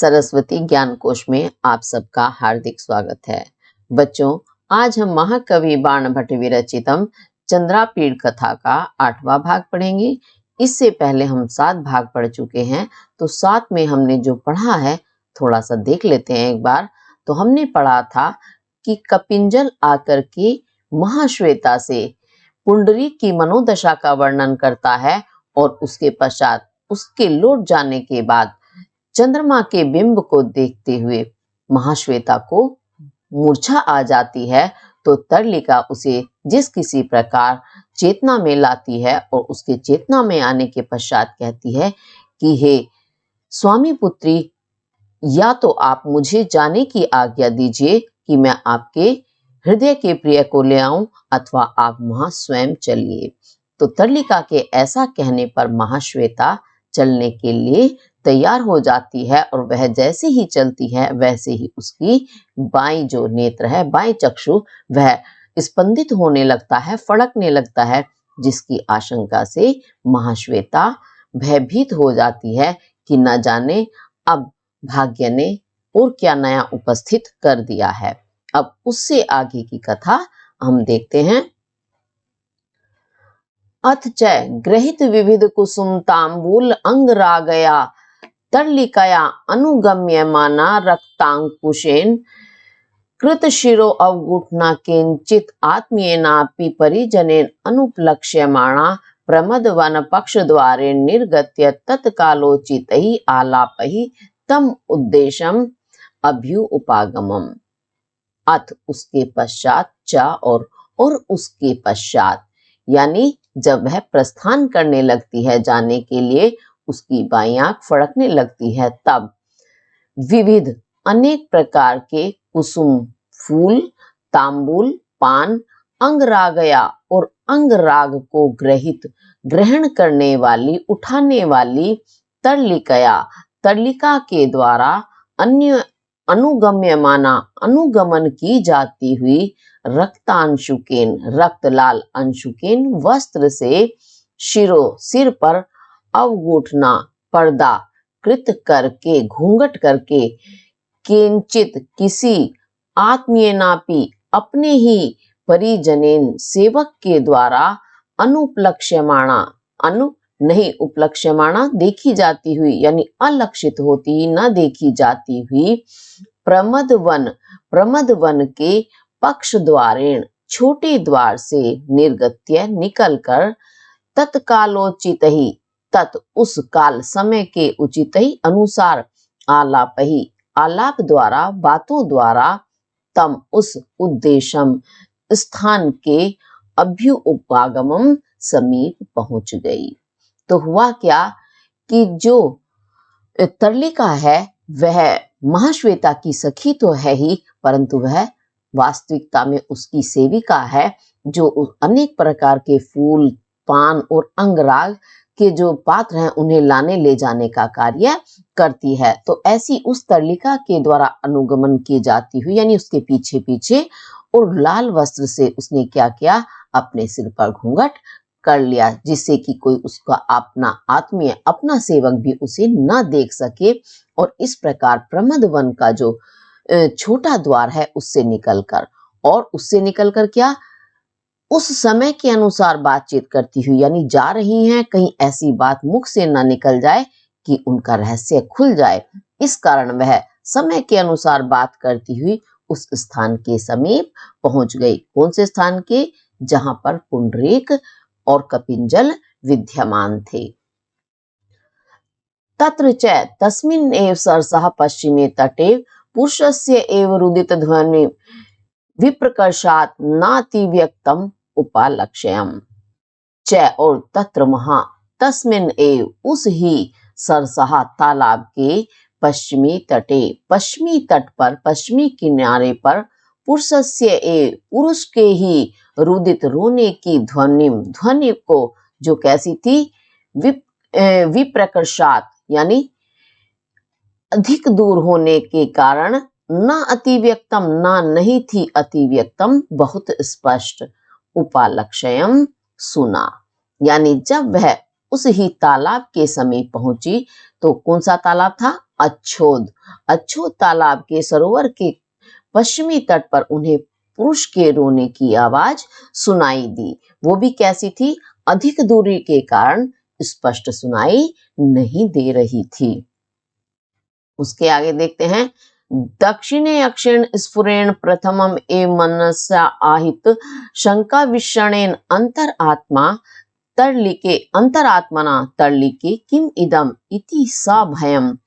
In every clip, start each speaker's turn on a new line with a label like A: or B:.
A: सरस्वती ज्ञान कोश में आप सबका हार्दिक स्वागत है। बच्चों, आज हम महाकवि बाणभट्ट विरचितम चंद्रापीड़ कथा का 8वां भाग पढ़ेंगे। इससे पहले हम 7 भाग पढ़ चुके हैं, तो 7 में हमने जो पढ़ा है थोड़ा सा देख लेते हैं एक बार। तो हमने पढ़ा था कि कपिंजल आकर के महाश्वेता से पुंडरीक की मनोदशा का वर्णन करता है और उसके पश्चात उसके लौट जाने के बाद चंद्रमा के बिंब को देखते हुए महाश्वेता को मूर्छा आ जाती है। तो तरलिका उसे जिस किसी प्रकार चेतना में लाती है और उसके चेतना में आने के पश्चात कहती है कि हे स्वामी पुत्री, या तो आप मुझे जाने की आज्ञा दीजिए कि मैं आपके हृदय के प्रिय को ले आऊं, अथवा आप वहां स्वयं चलिए। तो तरलिका के ऐसा कहने पर महाश्वेता चलने के लिए तैयार हो जाती है और वह जैसे ही चलती है वैसे ही उसकी बाईं जो नेत्र है, बाईं चक्षु, वह स्पंदित होने लगता है, फड़कने लगता है, जिसकी आशंका से महाश्वेता भयभीत हो जाती है कि न जाने अब भाग्य ने और क्या नया उपस्थित कर दिया है। अब उससे आगे की कथा हम देखते हैं। अथ च ग्रहित विविध कुसुम तांबूल अंग रागया तरलिकया अनुगम्यमाना रक्तांकुशेन कृत शिरो अवगुठना किंचित आत्मीयनापि परिजनेन अनुपलक्ष्यमाणा प्रमदवन पक्ष द्वारे निर्गत्य तत्कालोचितहि आलापहि तम उद्देशम अभ्युपागमम। अथ उसके पश्चात, च और उसके पश्चात, यानी जब वह प्रस्थान करने लगती है जाने के लिए, उसकी बाईं आंख फड़कने लगती है, तब विविध अनेक प्रकार के कुसुम फूल, तांबूल, पान, अंगरागया और अंगराग को ग्रहण करने वाली, उठाने वाली तरलिका के द्वारा अन्य अनुगम्यमाना अनुगमन की जाती हुई रक्तांशुकेन रक्तलाल अंशुकेन वस्त्र से सिर पर अवगुठना पर्दा कृत करके, घूंघट करके, किंचित किसी आत्मीयनापि अपने ही परिजनेन सेवक के द्वारा अनुपलक्ष्यमाणा नहीं उपलक्ष्यमाणा देखी जाती हुई, यानी अलक्षित होती, न देखी जाती हुई, प्रमदवन के पक्ष द्वारेण छोटे द्वार से निर्गत्य निकलकर तत्कालोचित ही उस काल समय के उचित ही अनुसार आलापहि आलाप द्वारा, बातों द्वारा, तम उस उद्देशम स्थान के अभ्युपागमम समीप पहुंच गई। तो हुआ क्या कि जो तरलिका है वह महाश्वेता की सखी तो है ही, परंतु वह वास्तविकता में उसकी सेविका है, जो अनेक प्रकार के फूल, पान और अंगराग के जो पात्र हैं उन्हें लाने ले जाने का कार्य करती है। तो ऐसी उस तरलिका के द्वारा अनुगमन की जाती हुई, यानी उसके पीछे पीछे, और लाल वस्त्र से उसने क्या किया, अपने सिर पर घूंघट कर लिया, जिससे कि कोई उसका अपना आत्मीय, अपना सेवक भी उसे न देख सके। और इस प्रकार प्रमदवन का जो छोटा द्वार है उससे निकलकर क्या, उस समय के अनुसार बातचीत करती हुई, यानी जा रही हैं, कहीं ऐसी बात मुख से ना निकल जाए कि उनका रहस्य खुल जाए, इस कारण वह समय के अनुसार बात करती हुई उस स्थान के समीप पहुंच गई। कौन से स्थान के? जहां पर पुंडरीक और कपिंजल विद्यमान थे। तत्र च तस्मिन् एव सरसः पश्चिमे तटे पुरुषस्य एव रुदित ध्वनि विप्रकर्षात् नातिव्यक्तम उपालक्ष्यम। च और तत्र वहां, तस्मिन् एव उस ही, सरसहा तालाब के, पश्चिमी तटे पश्चिमी तट पर, पश्चिमी किनारे पर, पुरुषस्य एव पुरुष के ही, रुदित रोने की ध्वनि को, जो कैसी थी, विप्रकर्षात् यानी अधिक दूर होने के कारण, न अतिव्यक्तम ना नहीं थी अतिव्यक्तम बहुत स्पष्ट, उपालक्ष्यम सुना। यानी जब वह उस ही तालाब के समीप पहुंची, तो कौन सा तालाब था? अच्छोद। अच्छोद तालाब के सरोवर के पश्चिमी तट पर उन्हें पुरुष के रोने की आवाज सुनाई दी। वो भी कैसी थी? अधिक दूरी के कारण स्पष्ट सुनाई नहीं दे रही थी। उसके आगे देखते हैं, दक्षिणे अक्षिण स्फुरेण प्रथमम एव मनसा आहित शंका विषणेन अंतरात्मना तर्लिके किम इदम इति सा भयम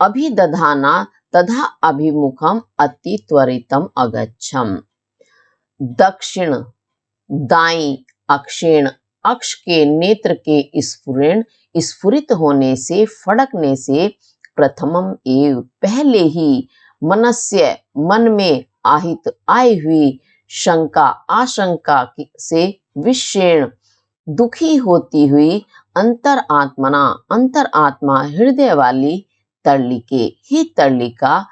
A: अभिदधाना तथा अभिमुखम अति त्वरितम अगच्छम। दक्षिण दाई अक्षेण अक्ष के नेत्र के स्फुरित होने से, फड़कने से, प्रथमम एव पहले ही, मनस्य मन में, आहित आई हुई, शंका आशंका से, विषेण दुखी होती हुई, अंतरात्मा हृदय वाली, तर्लिके ही तर्लिका,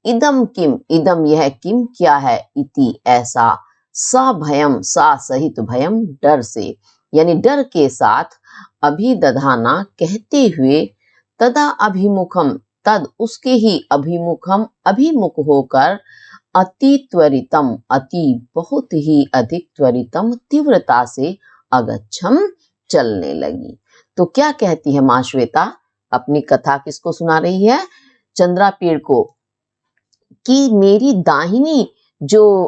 A: इदम किम इदम यह किम क्या है, इति ऐसा, सा भयम सा सहित भयम डर से, यानी डर के साथ, अभिदधाना कहते हुए, तदा अभिमुखम तद उसके ही अभिमुख होकर, अति त्वरितम अति बहुत ही अधिक, त्वरितम तीव्रता से, अगच्छम चलने लगी। तो क्या कहती है माँ श्वेता? अपनी कथा किसको सुना रही है? चंद्रापीड़ को, कि मेरी दाहिनी जो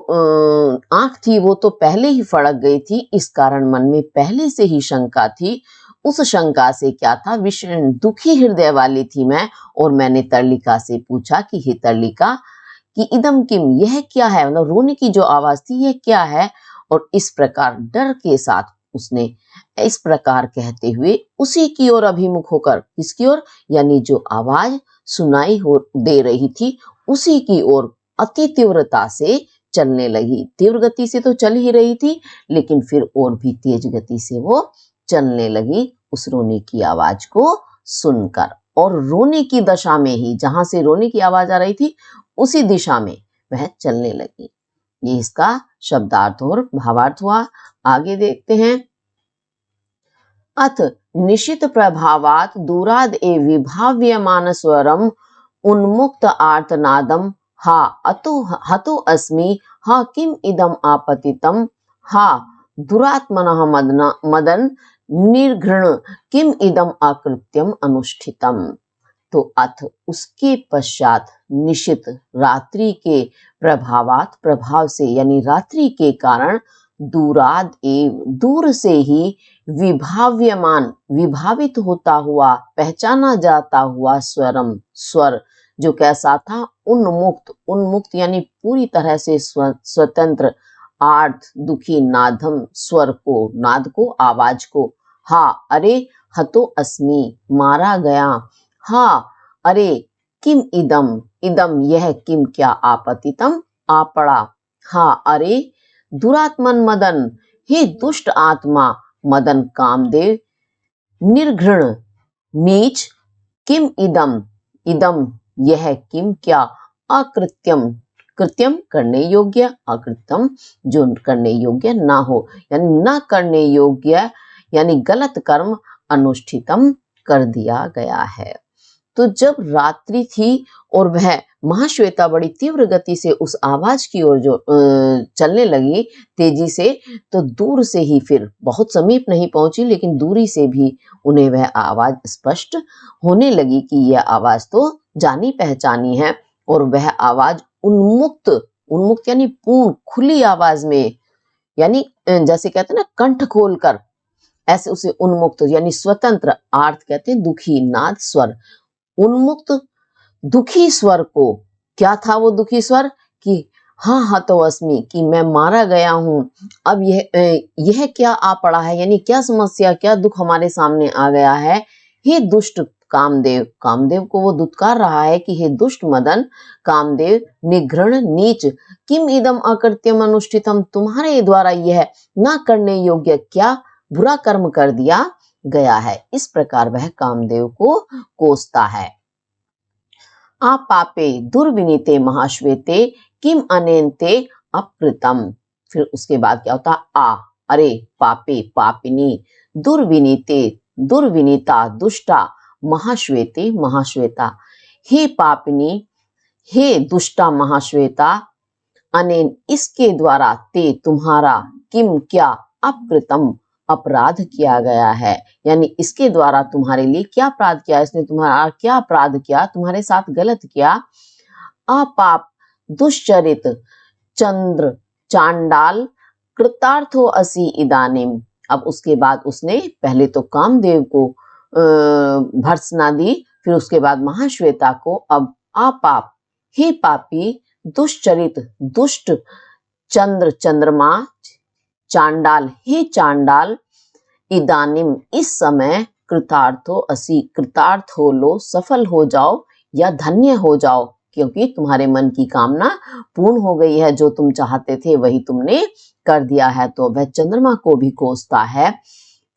A: आंख थी वो तो पहले ही फड़क गई थी, इस कारण मन में पहले से ही शंका थी। उस शंका से क्या था? विषण दुखी हृदय वाली थी मैं, और मैंने तर्लिका से पूछा कि हे तर्लिका, कि इदम किम यह क्या है, मतलब रोने की जो आवाज थी ये क्या है। और इस प्रकार डर के साथ उसने इस प्रकार कहते हुए उसी की ओर अभिमुख होकर, किसकी ओर? यानी जो आवाज सुनाई दे रही थी उसी की ओर अति तीव्रता से चलने लगी। तीव्र गति से तो चल ही रही थी, लेकिन फिर और भी तेज गति से वो चलने लगी उस रोने की आवाज को सुनकर। और रोने की दशा में ही, जहां से रोने की आवाज आ रही थी उसी दिशा में वह चलने लगी। ये इसका शब्दार्थ और भावार्थ हुआ। आगे देखते हैं, अथ निशित प्रभावात दूराद ए विभाव्यमान स्वरम उन्मुक्त आर्तनादम हा हतो अस्मि हा किम इदम आपतितम हा दुरात्मनः मदन निर्घृण किम इदम आकृत्यम अनुष्ठितम। तो अथ उसके पश्चात, निशित रात्रि के प्रभाव से, यानी रात्रि के कारण, दूराद एव दूर से ही, विभाव्यमान विभावित होता हुआ, पहचाना जाता हुआ, स्वर जो कैसा था? उन्मुक्त यानी पूरी तरह से स्वतंत्र, आर्त दुखी, नादम स्वर को, नाद को, आवाज को, हा अरे, हतो अस्मि मारा गया, हा अरे, किम इदम यह किम क्या, आपतितम आ पड़ा, हा अरे, दुरात्मन मदन हे दुष्ट आत्मा, मदन कामदेव, निर्घृण नीच, किम इदम यह किम क्या, कृत्यम करने योग्य, अकृत्यम जो करने योग्य ना हो, यानी ना करने योग्य, यानी गलत कर्म, अनुष्ठितम कर दिया गया है। तो जब रात्रि थी और वह महाश्वेता बड़ी तीव्र गति से उस आवाज की ओर जो चलने लगी तेजी से, तो दूर से ही, फिर बहुत समीप नहीं पहुंची लेकिन दूरी से भी उन्हें वह आवाज स्पष्ट होने लगी कि यह आवाज तो जानी पहचानी है। और वह आवाज उन्मुक्त यानी पूर्ण खुली आवाज में, यानी जैसे कहते हैं ना कंठ खोलकर, ऐसे उसे उन्मुक्त यानी स्वतंत्र, आर्त कहते हैं दुखी, नाद स्वर, उन्मुक्त दुखी स्वर को, क्या था वो दुखी स्वर? कि हाँ हतो अस्मि, कि मैं मारा गया हूं। अब यह क्या आ पड़ा है, यानी क्या समस्या, क्या दुख हमारे सामने आ गया है। हे दुष्ट कामदेव को वो दुत्कार रहा है कि हे दुष्ट मदन कामदेव, निघृण नीच, किम इदम अकृत्यम अनुष्ठितम, तुम्हारे द्वारा यह ना करने योग्य क्या बुरा कर्म कर दिया गया है। इस प्रकार वह कामदेव को कोसता है। आ पापे दुर्विनीते महाश्वेते किम अनेन्ते अकृतम। फिर उसके बाद क्या होता? आ अरे, पापे पापिनी, दुर्विनीते दुर्विनीता दुष्टा, महाश्वेते महाश्वेता, हे पापिनी, हे दुष्टा महाश्वेता, अनेन इसके द्वारा ते तुम्हारा किम क्या अपकृतम अपराध किया गया है, यानी इसके द्वारा तुम्हारे लिए क्या अपराध किया, इसने तुम्हारा क्या अपराध किया, तुम्हारे साथ गलत किया। अपाप दुश्चरित चंद्र चांडाल कृतार्थो असि इदानीम। अब उसके बाद उसने पहले तो कामदेव को भर्त्सना दी, फिर उसके बाद महाश्वेता को। अब अपाप, हे पापी, दुश्चरित दुष्ट, चंद्र चंद्रमा, चांडाल, हे चांडाल, इदानिम इस समय, कृतार्थो असि कृतार्थ हो लो, सफल हो जाओ या धन्य हो जाओ, क्योंकि तुम्हारे मन की कामना पूर्ण हो गई है, जो तुम चाहते थे वही तुमने कर दिया है। तो वह चंद्रमा को भी कोसता है।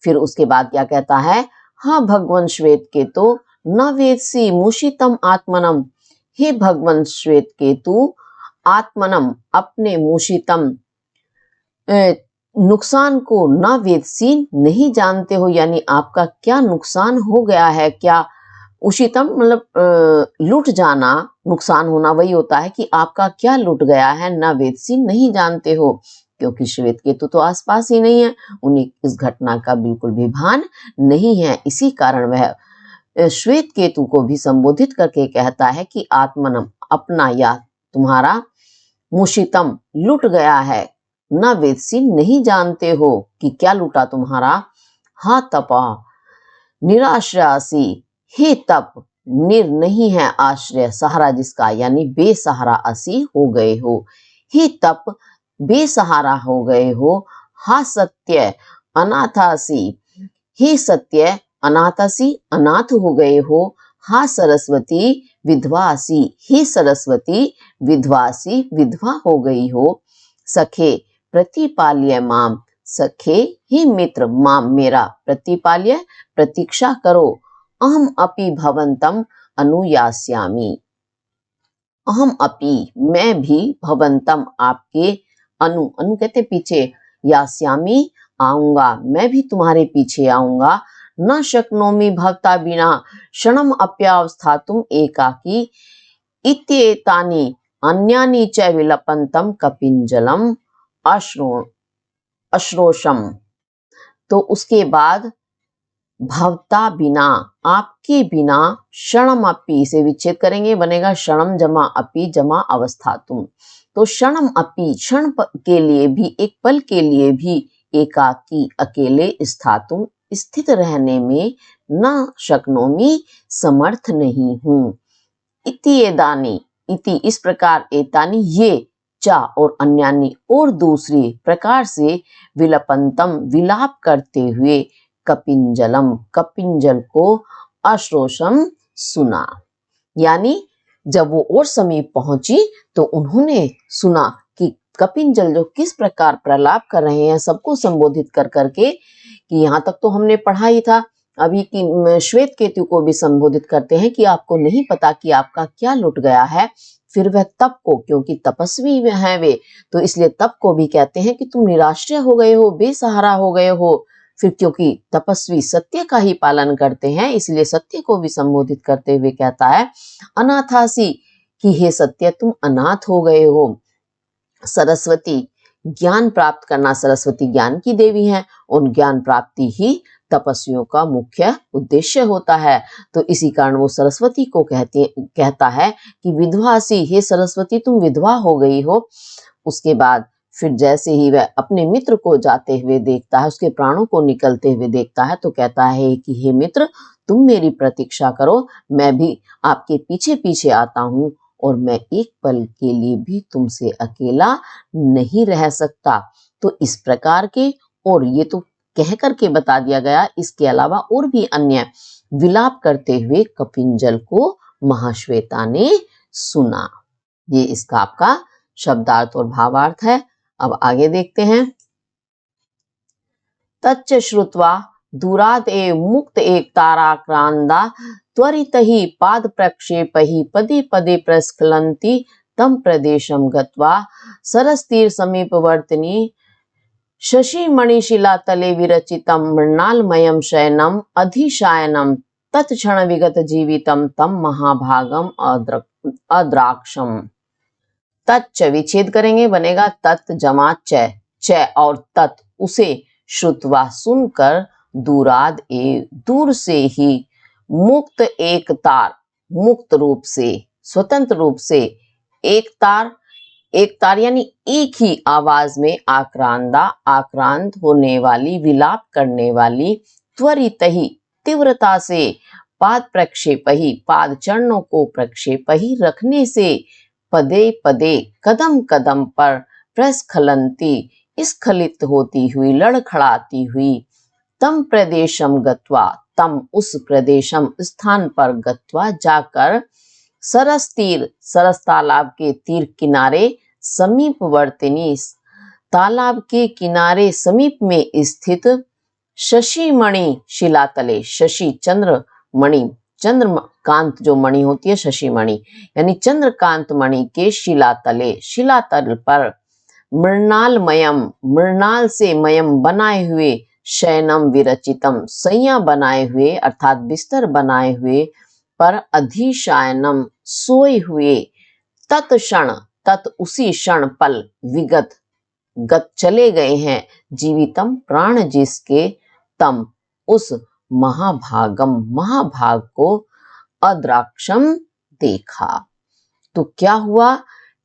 A: फिर उसके बाद क्या कहता है, हाँ भगवान श्वेत केतु, न वेदसी मूषितम आत्मनम, हे भगवान श्वेत केतु, आत्मनम अपने, मूषितम नुकसान को, न वेदसी नहीं जानते हो, यानी आपका क्या नुकसान हो गया है, क्या उशितम मतलब लूट जाना, नुकसान होना वही होता है कि आपका क्या लूट गया है, न वेदसी नहीं जानते हो, क्योंकि श्वेत केतु तो आसपास ही नहीं है, उन्हें इस घटना का बिल्कुल भी भान नहीं है। इसी कारण वह श्वेत केतु को भी संबोधित करके कहता है कि आत्मनम अपना या तुम्हारा, मुशितम लूट गया है, न वेदसी नहीं जानते हो कि क्या लूटा तुम्हारा। हा तपा निराश्रयासी, हे तप, निर नहीं है आश्रय, सहारा जिसका, यानी बेसहारा असी हो गए हो, हे तप बेसहारा हो गए हो। हा सत्य अनाथासी, हे सत्य अनाथासी अनाथ हो गए हो। हा सरस्वती विधवासी, हे सरस्वती विधवासी विधवा हो गई हो। सखे प्रतिपाल्य माम, सखे ही मित्र, माम मेरा, प्रतिपाल्य प्रतीक्षा करो। अहम अपि भवंतम अनुयास्यामि, अहम अपि मैं भी, भवंतम आपके, अनु कहते पीछे, यास्यामि आऊंगा, मैं भी तुम्हारे पीछे आऊंगा। न शक्नोमि भवता बिना क्षणम अप्यावस्थातुम एकाकी, इत्येतानि अन्यानि च विलपंतम कपिंजलम अश्रोषम। तो उसके बाद भवता बिना, आपके बिना, क्षणम अपि से विच्छेद करेंगे, बनेगा क्षणम जमा अपि जमा अवस्थातुम। तो क्षणम अपि क्षण के लिए भी, एक पल के लिए भी, एकाकी अकेले, स्थातुम स्थित रहने में, न शक्नोमि समर्थ नहीं हूं। इति एदानी, इति इस प्रकार, एतानी ये, चा और अन्यानी और दूसरी प्रकार से, विलपंतम विलाप करते हुए, कपिंजलम कपिंजल को, अश्रोषम सुना। यानी जब वो और समीप पहुंची तो उन्होंने सुना कि कपिंजल जो किस प्रकार प्रलाप कर रहे हैं, सबको संबोधित कर करके, कि यहाँ तक तो हमने पढ़ा ही था, अभी की श्वेत केतु को भी संबोधित करते हैं कि आपको नहीं पता कि आपका क्या लुट गया है। फिर वह तप को, क्योंकि तपस्वी हैं वे, तो इसलिए तप को भी कहते हैं कि तुम निराश्रय हो गए हो, बेसहारा हो गए हो। फिर क्योंकि तपस्वी सत्य का ही पालन करते हैं, इसलिए सत्य को भी संबोधित करते हुए कहता है, अनाथासी, कि हे सत्य तुम अनाथ हो गए हो। सरस्वती, ज्ञान प्राप्त करना, सरस्वती ज्ञान की देवी है, और ज्ञान प्राप्ति ही तपस्वियों का मुख्य उद्देश्य होता है। तो इसी कारण वो सरस्वती को कहता है कि विधवासी, हे सरस्वती तुम विधवा हो गई हो। उसके बाद फिर जैसे ही वह अपने मित्र को जाते हुए देखता है, उसके प्राणों को निकलते हुए देखता है, तो कहता है कि हे मित्र तुम मेरी प्रतीक्षा करो, मैं भी आपके पीछे पीछे आता हूँ, और मैं एक पल के लिए भी तुमसे अकेला नहीं रह सकता। तो इस प्रकार के, और ये तो कह करके बता दिया गया, इसके अलावा और भी अन्य विलाप करते हुए कपिंजल को महाश्वेता ने सुना। ये इसका आपका शब्दार्थ और भावार्थ है। अब आगे देखते हैं। तच्च श्रुत्वा दूराद एव मुक्त एक ताराक्रांदा त्वरित ही पाद प्रक्षेप ही पदे पदे प्रस्खलंती तम प्रदेशम गत्वा सरस्तीर समीपवर्तिनी शशि मणिशिला तले विरचितम मृणालमयम शयनम अधिशायनम तत्क्षण विगत जीवितम तम महाभागम अद्राक्षम। तच्च विच्छेद करेंगे, बनेगा तत् जमा च, च और तत् उसे, श्रुत्वा सुनकर, दूराद दूर से ही, मुक्त एक तार, मुक्त रूप से, स्वतंत्र रूप से, एक तार यानी एक ही आवाज में आक्रांदा, आक्रांत होने वाली, विलाप करने वाली, त्वरित ही, तीव्रता से, पाद प्रक्षेप ही, पाद चरणों को प्रक्षेप ही रखने से, पदे पदे, कदम कदम पर, प्रस्खलंती, स्खलित होती हुई, लड़खड़ाती हुई, तम प्रदेशम गत्वा, तम उस प्रदेशम स्थान पर, गत्वा जाकर, सरस तीर, सरस तालाब के तीर किनारे, समीपवर्तिनी, तालाब के किनारे समीप में स्थित, शशिमणि शिलातले, शशि चंद्र मणि, चंद्रकांत जो मणि होती है शशिमणि, यानी चंद्रकांत मणि के शिलातले, शिलातल पर, मृणालमयम, मृणाल से मयम बनाए हुए, शयनम विरचितम, सैया बनाए हुए अर्थात बिस्तर बनाए हुए, पर अधिशायनम, सोए हुए, तत्क्षण, तत् उसी क्षण, पल, विगत, गत चले गए हैं, जीवितम प्राण जिसके, तम उस महाभागम, महाभाग को, अद्राक्षम देखा। तो क्या हुआ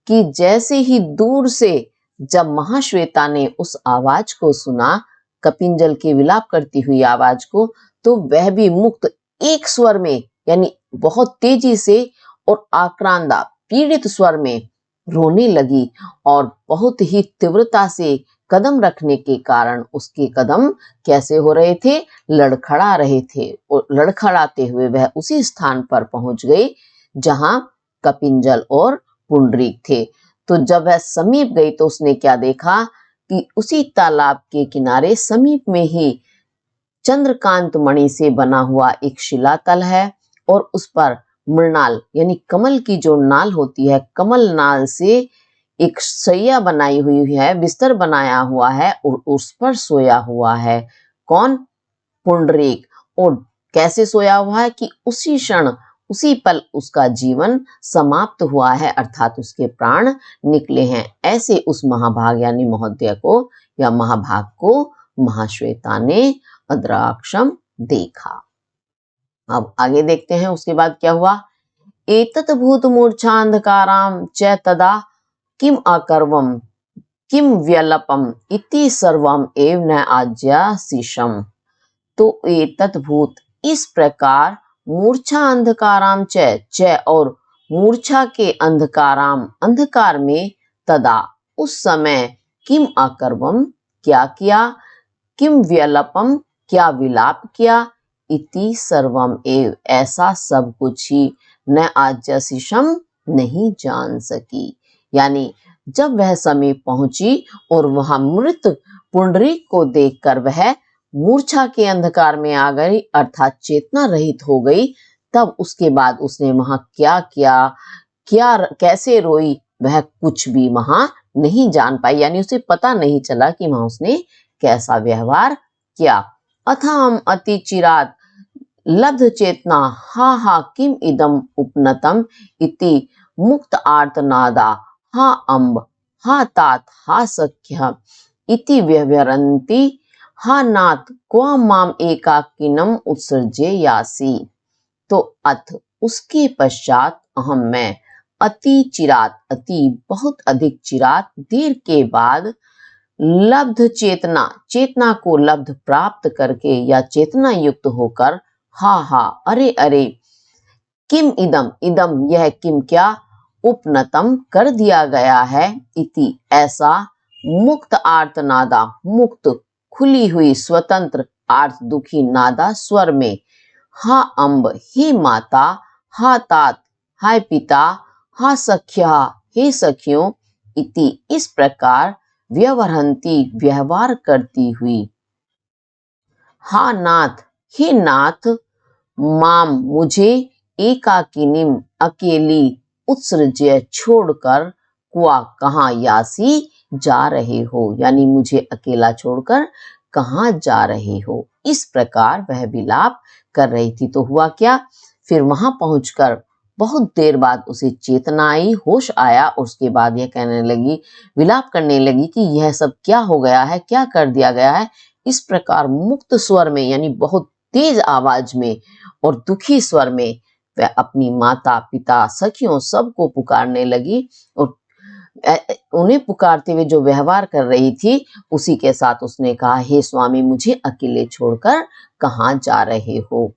A: कि जैसे ही दूर से जब महाश्वेता ने उस आवाज को सुना, कपिंजल के विलाप करती हुई आवाज को, तो वह भी मुक्त एक स्वर में, यानी बहुत तेजी से और आक्रांदा, पीड़ित स्वर में रोने लगी, और बहुत ही तीव्रता से कदम रखने के कारण उसके कदम कैसे हो रहे थे, लड़खड़ा रहे थे, और लड़खड़ाते हुए वह उसी स्थान पर पहुंच गई जहां कपिंजल और पुंडरीक थे। तो जब वह समीप गई तो उसने क्या देखा कि उसी तालाब के किनारे समीप में ही चंद्रकांत मणि से बना हुआ एक शिलातल है, और उस पर मृणाल यानी कमल की जो नाल होती है, कमल नाल से एक सैया बनाई हुई है, बिस्तर बनाया हुआ है, और उस पर सोया हुआ है कौन, पुंडरीक। और कैसे सोया हुआ है कि उसी क्षण, उसी पल उसका जीवन समाप्त हुआ है, अर्थात उसके प्राण निकले हैं। ऐसे उस महाभाग यानी महोदय को या महाभाग को महाश्वेता ने अद्राक्षम देखा। अब आगे देखते हैं उसके बाद क्या हुआ। एतत् भूत मूर्छांधकाराम च तदा किम अकर्वम किम व्यलपम इति सर्वम एव न आज्यासिषम। तो एतत् भूत इस प्रकार, मूर्छा अंधकाराम च और मूर्छा के अंधकाराम अंधकार में, तदा उस समय, किम अकर्वम क्या किया, किम व्यलपम क्या विलाप किया, इति सर्वम एव ऐसा सब कुछ ही, न आज्यासिषम नहीं जान सकी। यानी जब वह समीप पहुंची और वहां मृत पुंडरीक को देखकर वह मूर्छा के अंधकार में आ गई, अर्थात चेतना रहित हो गई, तब उसके बाद उसने वहां क्या किया, क्या कैसे रोई, वह कुछ भी वहां नहीं जान पाई, यानी उसे पता नहीं चला कि वहां उसने कैसा व्यवहार किया। अथाम अति चिरात लब्ध चेतना हा हा किम इदम उपनतम इति मुक्त आर्तनादा हा अम्ब हा तात हा सख्य इति व्यवहरन्ति हा नाथ क्वा माम एकाकिनम उत्सर्जे यासी। तो अथ उसके पश्चात अहम मैं, अति चिरात अति बहुत अधिक चिरात देर के बाद, लब्ध चेतना चेतना को लब्ध प्राप्त करके या चेतना युक्त होकर, हा हा अरे अरे, किम इदम इदम यह किम क्या, उपनतम कर दिया गया है, इति ऐसा, मुक्त आर्तनादा मुक्त खुली हुई स्वतंत्र आर्त दुखी नादा स्वर में, हा अम्ब हे माता, हा तात हाय पिता, हा सख्या हे सखियों, इति इस प्रकार, व्यवहरंती व्यवहार करती हुई, हा नाथ हे नाथ, माम मुझे, एकाकिनीम अकेली, उत्सृज्य छोड़कर, क्वा कहाँ, यासी जा रहे हो, यानी मुझे अकेला छोड़कर कहाँ जा रहे हो। इस प्रकार वह विलाप कर रही थी। तो हुआ क्या, फिर वहां पहुंचकर बहुत देर बाद उसे चेतना आई, होश आया, और उसके बाद यह कहने लगी, विलाप करने लगी कि यह सब क्या हो गया है, क्या कर दिया गया है। इस प्रकार मुक्त स्वर में यानी बहुत तेज आवाज में और दुखी स्वर में वह अपनी माता पिता सखियों सबको पुकारने लगी, और उन्हें पुकारते हुए जो व्यवहार कर रही थी उसी के साथ उसने कहा, हे स्वामी मुझे अकेले छोड़कर कहाँ जा रहे हो।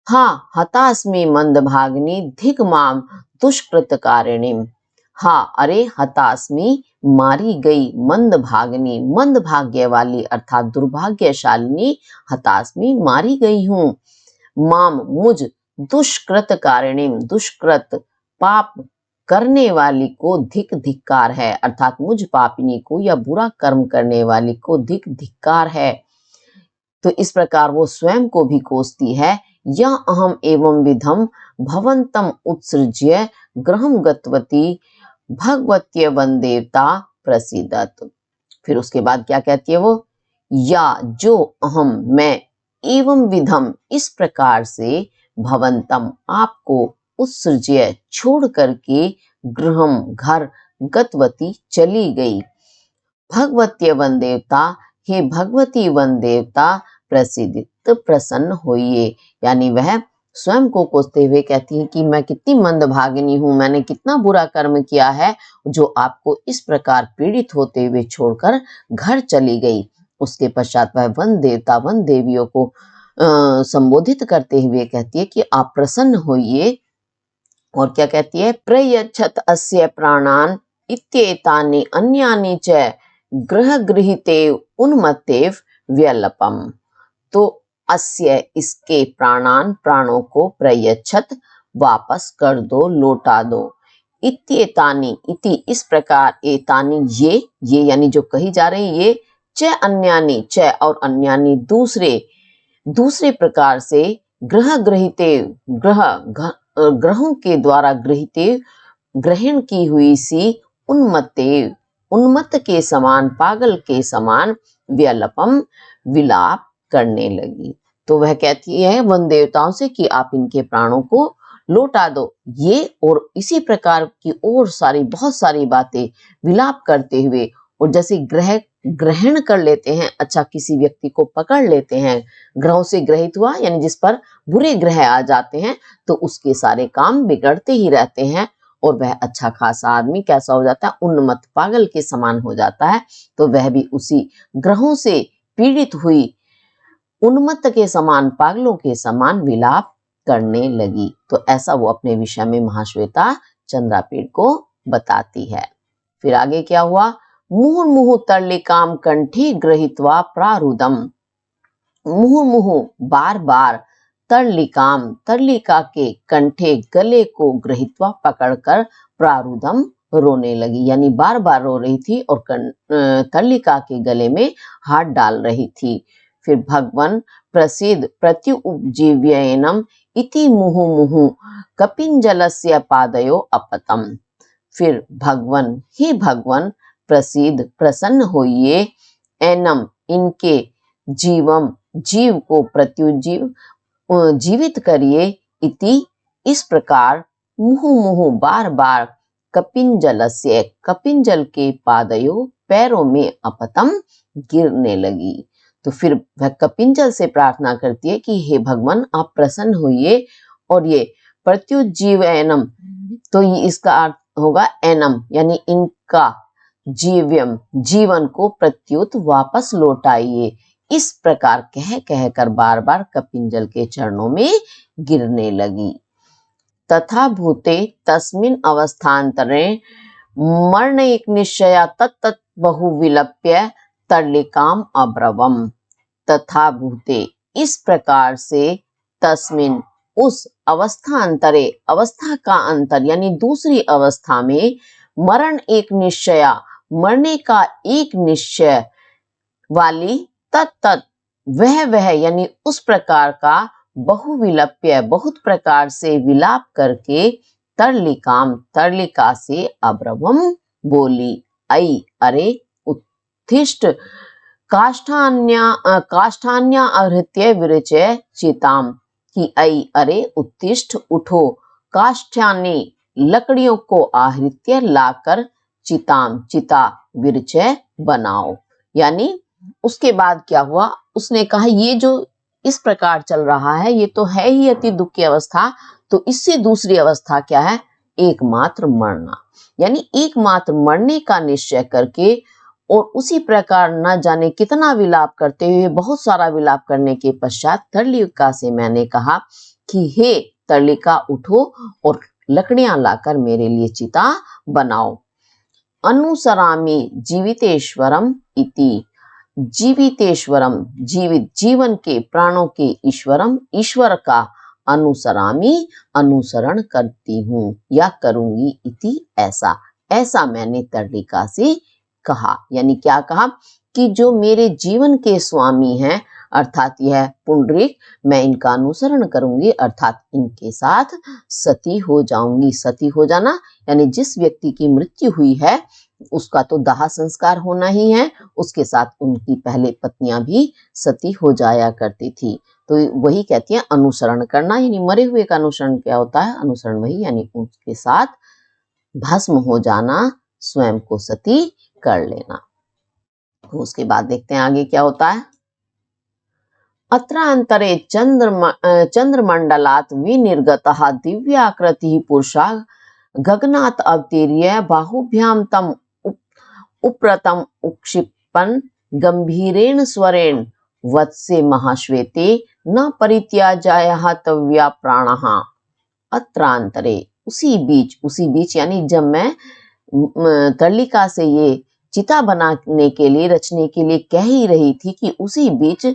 A: हाँ हतास्मि मंदभागिनी धिक माम दुष्कृतकारिणीम। हाँ अरे हतास्मि, मारी गई, मंदभागिनी, मंदभाग्य वाली अर्थात दुर्भाग्यशालिनी, हतास्मि मारी गई हूँ, माम मुझ, दुष्कृतकारिणीम दुष्कृत पाप करने वाली को धिक धिक्कार है, अर्थात मुझ पापिनी को या बुरा कर्म करने वाली को धिक धिक्कार है। तो इस प्रकार वो स्वयं को भी कोसती है। या अहम एवं विधम भवंतम उत्सृज्य ग्रहम गतवती भगवत्य वंदेवता प्रसीदत। फिर उसके बाद क्या कहती है वो, या जो अहम मैं, एवं विधम इस प्रकार से, भवंतम आपको, उत्सृज्य छोड़ करके, गृहम घर, गतवती चली गई, भगवत्य वन देवता हे भगवती वन देवता, प्रसिद्ध प्रसन्न होइए। यानी वह स्वयं को कोसते हुए कहती है कि मैं कितनी मंदभागिनी हूँ, मैंने कितना बुरा कर्म किया है जो आपको इस प्रकार पीड़ित होते हुए छोड़कर घर चली गई। उसके पश्चात वह वन देवता वन देवियों को संबोधित करते हुए कहती है कि आप प्रसन्न होइए। और क्या कहती है, प्रयच्छत अस्य प्राणान इत्येतानि अन्यानि च ग्रह गृहीते उन्मत्तेव व्यलपम। तो अस्य इसके, प्राणान प्राणों को, प्रयच्छत वापस कर दो, लौटा दो, इत्येतानि इति इस प्रकार, एतानि ये यानी जो कही जा रही ये, च अन्यानि च और अन्यानि दूसरे प्रकार से, ग्रह गृहीते ग्रहों के द्वारा गृहीते ग्रहण की हुई सी, उन्मत्त के समान, पागल के समान, व्यलपम विलाप करने लगी। तो वह कहती है वन देवताओं से कि आप इनके प्राणों को लौटा दो। ये और इसी प्रकार की और सारी बहुत सारी बातें विलाप करते हुए, और जैसे ग्रहण कर लेते हैं, अच्छा किसी व्यक्ति को पकड़ लेते हैं, ग्रहों से ग्रहित हुआ यानी जिस पर बुरे ग्रह आ जाते हैं तो उसके सारे काम बिगड़ते ही रहते हैं, और वह अच्छा खासा आदमी कैसा हो जाता है, उन्मत्त पागल के समान हो जाता है। तो वह भी उसी ग्रहों से पीड़ित हुई उन्मत्त के समान, पागलों के समान विलाप करने लगी। तो ऐसा वो अपने विषय में महाश्वेता चंद्रापीड़ को बताती है। फिर आगे क्या हुआ, मुहुर्मुहु तर्लिकाम कंठी गृहीत्वा प्रारुदम। मुहुर्मुहु बार बार, तर्लिकाम तर्लिका के, कंठे गले को, गृहीत्वा पकड़कर, प्रारुदम रोने लगी, यानी बार बार रो रही थी और तर्लिका के गले में हाथ डाल रही थी। फिर भगवन प्रसिद्ध प्रत्युपजीव्येनम इति मुहु मुहु कपिंजलस्य पादयो अपतम। फिर भगवन, हे भगवन, प्रसिद्ध प्रसन्न होइए, एनम इनके, जीवम जीव को, प्रत्युजीव जीवित करिए, इति इस प्रकार, मुहु मुहु बार बार, कपिंजलस्य कपिंजल के, पादयो पैरों में, अपतम गिरने लगी। तो फिर वह कपिंजल से प्रार्थना करती है कि हे भगवान आप प्रसन्न होइए, और ये प्रत्युजीव एनम, तो ये इसका अर्थ होगा एनम यानी इनका, जीव्यम जीवन को, प्रत्युत वापस लौटाइए। इस प्रकार कह कर बार बार कपिंजल के चरणों में गिरने लगी। तथा भूते तस्मिन् अवस्थान्तरे मरण एक निश्चया तत्त बहु विलप्य तर्लिकाम अब्रवम। तथा भूते इस प्रकार से, तस्मिन उस, अवस्थान्तरे अवस्था का अंतर यानी दूसरी अवस्था में, मरण एक निश्चया मरने का एक निश्चय वाली, तत्त वह यानी उस प्रकार का, बहुविलप्य बहुत प्रकार से विलाप करके, तर्लिकाम तर्लिका से, अब्रवम बोली, आई अरे उत्थिष्ट काष्ठान्या आहृत्य विरचय चिताम, कि ऐ अरे उत्तिष्ठ उठो, काष्ठान्य लकड़ियों को आहृत्य लाकर चिताम चिता विरचय बनाओ। यानी उसके बाद क्या हुआ, उसने कहा ये जो इस प्रकार चल रहा है ये तो है ही अति दुख की अवस्था, तो इससे दूसरी अवस्था क्या है, एकमात्र मरना। यानी एकमात्र मरने का निश्चय करके और उसी प्रकार न जाने कितना विलाप करते हुए, बहुत सारा विलाप करने के पश्चात तरलिका से मैंने कहा कि हे तरलिका उठो और लकड़ियां लाकर मेरे लिए चिता बनाओ। अनुसरामि जीवितेश्वरम इति, जीवितेश्वरम जीवित जीवन के प्राणों के ईश्वरम ईश्वर का अनुसरामि अनुसरण करती हूँ या करूंगी इति, ऐसा ऐसा मैंने तरलिका से कहा। यानी क्या कहा कि जो मेरे जीवन के स्वामी हैं अर्थात यह पुंडरीक, मैं इनका अनुसरण करूंगी अर्थात इनके साथ सती हो जाऊंगी। सती हो जाना यानी जिस व्यक्ति की मृत्यु हुई है उसका तो दाह संस्कार होना ही है, उसके साथ उनकी पहले पत्नियां भी सती हो जाया करती थी। तो वही कहती है अनुसरण करना, यानी मरे हुए का अनुसरण क्या होता है, अनुसरण वही यानी उसके साथ भस्म हो जाना, स्वयं को सती कर लेना। तो उसके बाद देखते हैं आगे क्या होता है। अत्रांतरे चंद्रमंडलात् विनिर्गतः दिव्याकृतिः पुरुषः गगनात् अवतीर्य बाहुभ्यां तम उप्रतम उक्षिपन् गंभीरेण स्वरेण वत्से महाश्वेते न परित्याज्यायः तव्या प्राणः। अत्रांतरे उसी बीच यानी जब मैं तरलिका से ये चिता बनाने के लिए रचने के लिए कह ही रही थी कि उसी बीच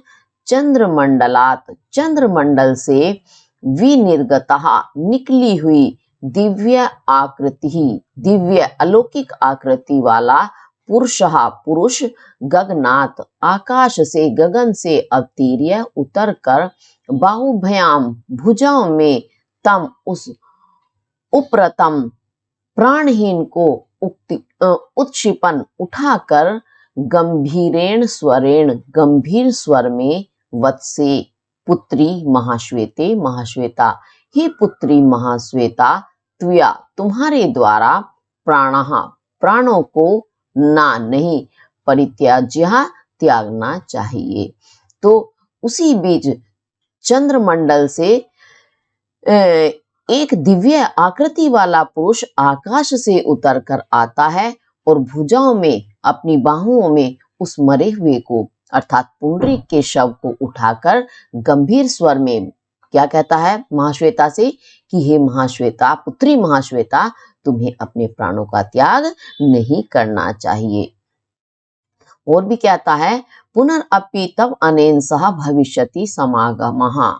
A: चंद्रमंडलात चंद्रमंडल से विनिर्गतः निकली हुई दिव्य आकृति दिव्य अलौकिक आकृति वाला पुरुष गगनात आकाश से गगन से अवतीर्य उतर कर बाहुभयाम भुजाओं में तम उस उप्रतम प्राणहीन को उत्क्षिपन उठाकर गंभीरेण स्वरेण गंभीर स्वर में वत्से पुत्री महाश्वेते महाश्वेता, हे पुत्री महाश्वेता त्वया तुम्हारे द्वारा प्राणों को ना नहीं परित्याज्य त्यागना चाहिए। तो उसी बीच चंद्रमंडल से एक दिव्य आकृति वाला पुरुष आकाश से उतरकर आता है और भुजाओं में अपनी बाहुओं में उस मरे हुए को अर्थात पुंडरीक के शव को उठाकर गंभीर स्वर में क्या कहता है महाश्वेता से कि हे महाश्वेता पुत्री महाश्वेता तुम्हें अपने प्राणों का त्याग नहीं करना चाहिए। और भी कहता है पुनरअपि तव अनेन सह भविष्यति समागमः,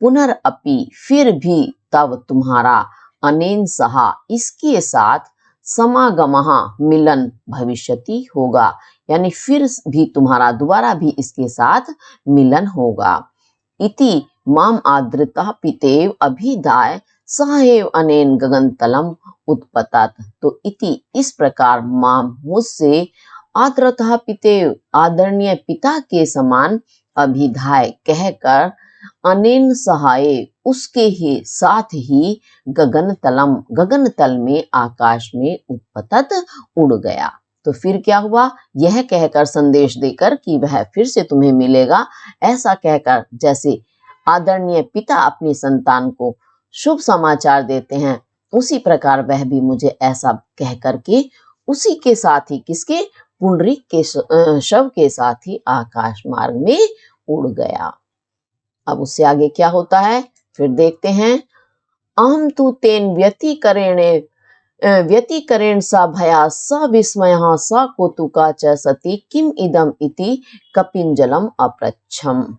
A: पुनरअपि फिर भी तब तुम्हारा अनेन सहा इसके साथ समागमः मिलन भविष्यति होगा, यानी फिर भी तुम्हारा दोबारा भी इसके साथ मिलन होगा। इति माम आदृतः पितेव अभिधाय सहैव अनेन गगनतलम उत्पतत। तो इति इस प्रकार माम मुझसे आदृतः पितेव आदरणीय पिता के समान अभिधाय कहकर अनेन सहाय उसके ही साथ ही गगन तल में आकाश में उत्पतत उड़ गया। तो फिर क्या हुआ, यह कहकर संदेश देकर कि वह फिर से तुम्हें मिलेगा, ऐसा कहकर जैसे आदरणीय पिता अपनी संतान को शुभ समाचार देते हैं उसी प्रकार वह भी मुझे ऐसा कह करके उसी के साथ ही किसके पुंडरीक के शव के साथ ही आकाश मार्ग में उड़ गया। अब उससे आगे क्या होता है फिर देखते हैं। अहम तु तेन व्यतिकरेण सा भया स विस्मयः स कौतुका च सति किम इदम इति कपिंजलम अपृच्छम।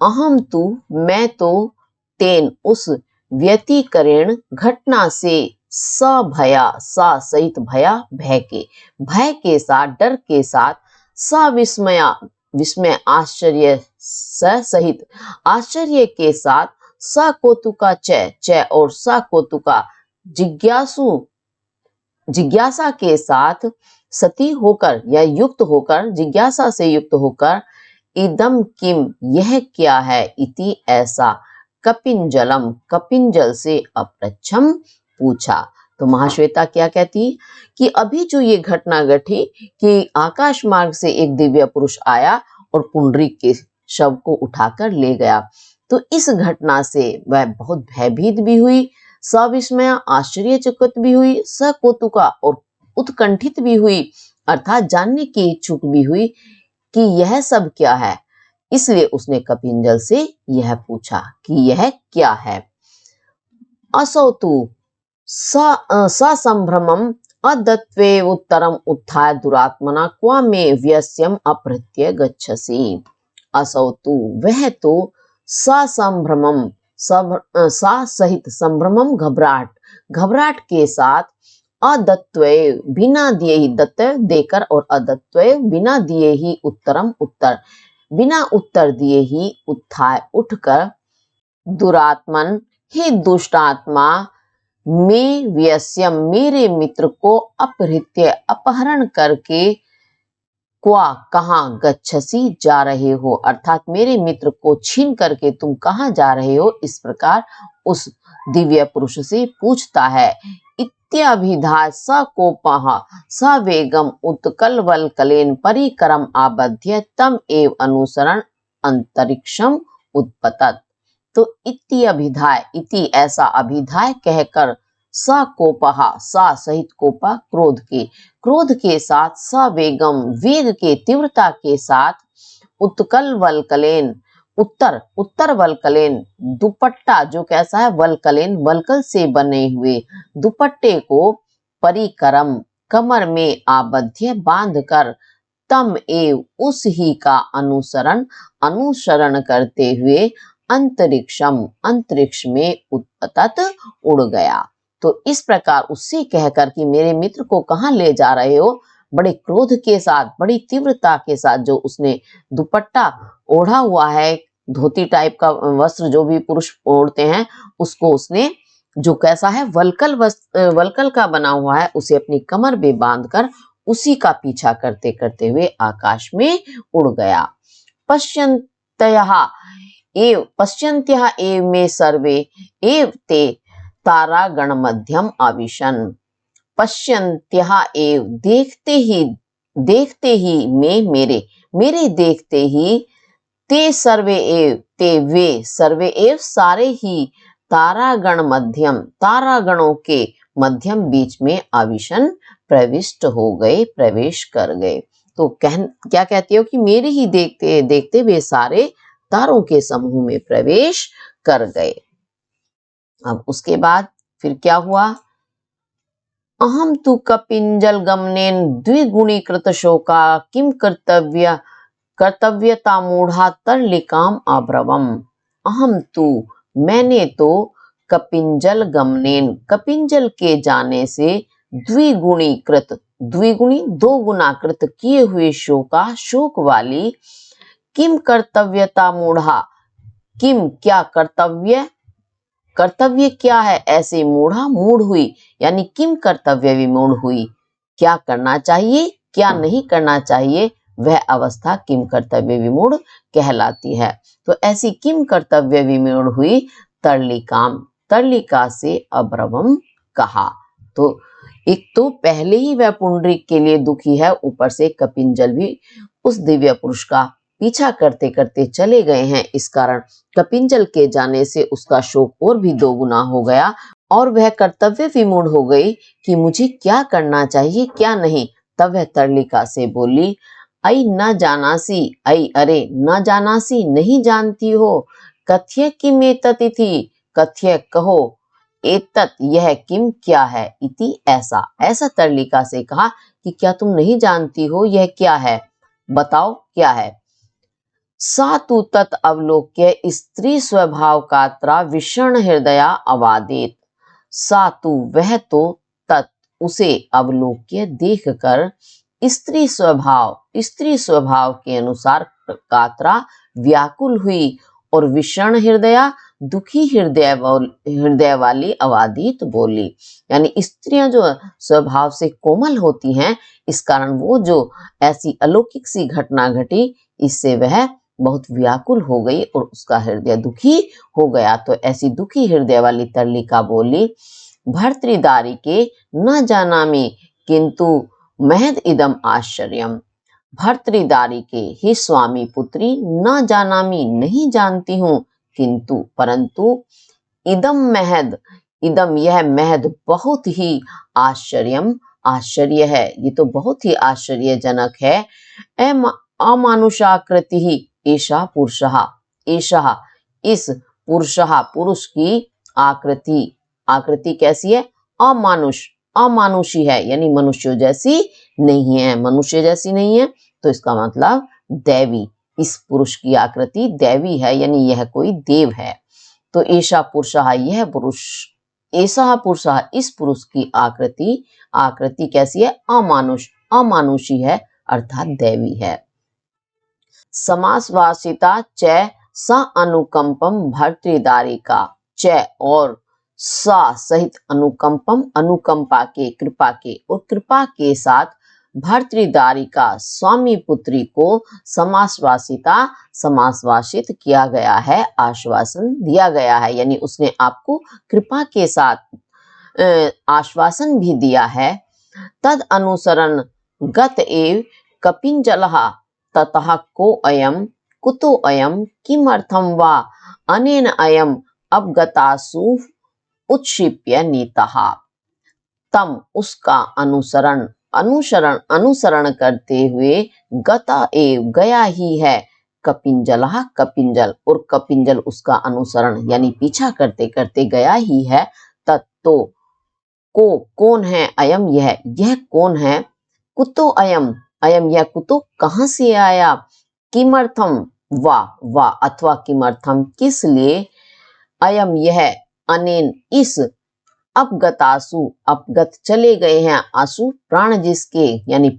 A: अहम तु मैं तो तेन उस व्यतिकरेण घटना से स भया सा सहित भया भय के साथ डर के साथ स विस्मय आश्चर्य सहित आश्चर्य के साथ स कौतुका च और स कौतुका जिज्ञासा के साथ सती होकर या युक्त होकर, जिज्ञासा से युक्त होकर, इदम किम यह क्या है, इति ऐसा, कपिंजलम कपिंजल से अपृच्छम पूछा। तो महाश्वेता क्या कहती कि अभी जो ये घटना घटी कि आकाश मार्ग से एक दिव्य पुरुष आया और पुंडरीक के शव को उठाकर ले गया, तो इस घटना से वह बहुत भयभीत भी हुई, सविस्मया आश्चर्यचकित भी हुई, सकौतुका और उत्कंठित भी हुई, अर्थात जानने की इच्छुक भी हुई कि यह सब क्या है। इसलिए उसने कपिंजल से यह पूछा कि यह क्या है। असौ तु ससंभ्रमं अदत्त्वेव उत्तरम उत्थाय दुरात्मना क्व मे व्यस्यम अपहृत्य गच्छसि। असौ तु वह तो ससंभ्रमं सा सहित संभ्रमम घबराहट के साथ, अदत्त्वेव बिना दिए ही, दत्तव देकर और अदत्त्वेव बिना दिए ही, उत्तरम उत्तर बिना उत्तर दिए ही, उत्थाय उठकर, दुरात्मन ही दुष्ट आत्मा, में व्यस्यम मेरे मित्र को, अपहृत्य अपहरण करके, क्वा कहाँ, गच्छसी जा रहे हो, अर्थात मेरे मित्र को छीन करके तुम कहाँ जा रहे हो, इस प्रकार उस दिव्य पुरुष से पूछता है। इत्यभिधाय सकोपः सवेगम उत्कलवल्कलेन परिकरम आबध्य तम एव अनुसरण अंतरिक्षम उत्पतत। तो इति अभिधाय, इति ऐसा अभिधाय कहकर, सकोपः सा सहित कोपा क्रोध के साथ, सवेगम वेग के तीव्रता के साथ, उत्कल वल्कलेन उत्तर वल्कलेन दुपट्टा जो कैसा है, वल्कलेन वल्कल से बने हुए दुपट्टे को, परिकरम कमर में आबध्य बांधकर, तम एव उस ही का अनुसरण करते हुए, अंतरिक्ष में उत्पतत उड़ गया। तो इस प्रकार उससे कहकर कि मेरे मित्र को कहाँ ले जा रहे हो, बड़े क्रोध के साथ, बड़ी तीव्रता के साथ, जो उसने दुपट्टा ओढ़ा हुआ है, धोती टाइप का वस्त्र जो भी पुरुष ओढ़ते हैं, उसको उसने जो कैसा है, वल्कल का बना हुआ है, उसे अपनी कमर में बांधकर उसी का पीछा करते करते हुए आकाश में उड़ गया। पश्यन्त्यः एव मे सर्वे एव ते तारागण मध्यम आविशन। पश्यन्त्यः एव देखते ही मेरे देखते ही, ते सर्वे एव सारे ही, तारागणों के मध्यम बीच में आविशन प्रविष्ट हो गए, प्रवेश कर गए। तो क्या कहती हो कि मेरे ही देखते देखते वे सारे तारों के समूह में प्रवेश कर गए। अब उसके बाद फिर क्या हुआ, अहम तु कपिंजल गमनेन द्विगुणीकृत शोका किम कर्तव्यता मूढ़ा तरलिकाम अब्रवम। अहम तु मैंने तो, कपिंजल गमनेन कपिंजल के जाने से, द्विगुणी दो गुणाकृत किए हुए शोका शोक वाली, किम कर्तव्यता मूढ़ा किम क्या कर्तव्य क्या है ऐसे, मूढ़ हुई, यानी किम कर्तव्य विमूढ़ हुई, क्या करना चाहिए क्या नहीं करना चाहिए, वह अवस्था किम कर्तव्य विमूढ़ कहलाती है। तो ऐसी किम कर्तव्य विमूढ़ हुई, तरलिका से अब्रवम कहा। तो एक तो पहले ही वह पुंडरीक के लिए दुखी है, ऊपर से कपिंजल भी उस दिव्य पुरुष का पीछा करते करते चले गए हैं, इस कारण कपिंजल के जाने से उसका शोक और भी दोगुना हो गया, और वह कर्तव्य विमूढ़ हो गई कि मुझे क्या करना चाहिए क्या नहीं। तब वह तरलिका से बोली, अरे न जानासी नहीं जानती हो, कथ्य किम एतत् इति, कथ्य कहो, एतत् यह किम क्या है, इति ऐसा तरलिका से कहा कि क्या तुम नहीं जानती हो यह क्या है, बताओ क्या है। सा तु तत् अवलोक्य स्त्री स्वभाव कात्रा विषण हृदया अवादेत। सा तु वह तो, तत् उसे, अवलोक्य देखकर, स्त्री स्वभाव के अनुसार कात्रा व्याकुल हुई, और विषण हृदया दुखी हृदय वाली अवादित बोली। यानी स्त्रियां जो स्वभाव से कोमल होती हैं, इस कारण वो जो ऐसी अलौकिक सी घटना घटी, इससे वह बहुत व्याकुल हो गई और उसका हृदय दुखी हो गया। तो ऐसी दुखी हृदय वाली तर्लिका बोली, भर्तृदारी के न जानामि किंतु महद इदम आश्चर्यम। भर्तृदारी के ही स्वामी पुत्री न जानामि नहीं जानती हूँ, किंतु परंतु इदम महद, इदम यह महद बहुत ही आश्चर्यम आश्चर्य है, ये तो बहुत ही आश्चर्यजनक है। अमानुषाकृति ही एषा पुरुषः, एषः इस पुरुषः पुरुष की आकृति, आकृति कैसी है? अमानुष, अमानुषी है, यानी मनुष्य जैसी नहीं है, मनुष्य जैसी नहीं है, तो इसका मतलब दैवी, इस पुरुष की आकृति दैवी है, यानी यह कोई देव है। तो ऐसा पुरुषः, यह पुरुष, ऐसा पुरुषः इस पुरुष की आकृति, आकृति कैसी है? अमानुष, अमानुषी है, अर्थात दैवी है। समासवासिता च स अनुकंपम भर्तृदारिका, च और सा सहित अनुकंपम, अनुकंपा के, कृपा के, और कृपा के साथ भर्तृदारिका स्वामी पुत्री को समासवासिता, समासवासित किया गया है, आश्वासन दिया गया है, यानी उसने आपको कृपा के साथ आश्वासन भी दिया है। तद अनुसरण गत एव कपिंजलः ततः को अयम कुतो अयम किमर्थम वा अनेन अयम अवगतासु उत्क्षिप्य नीतः। तम उसका अनुसरण, अनुसरण करते हुए गता एव गया ही है, कपिंजलः कपिंजल, और कपिंजल उसका अनुसरण यानी पीछा करते करते गया ही है। तत्तो को कौन है, अयम यह कौन है, कुतो अयम, अयम यह कुतो कहां से आया, किमर्थम वा अथवा किमर्थम किस लिए, अयम यह, अनेन इस, अपगतासु अपगत चले गए हैं, आसु प्राण जिसके, यानी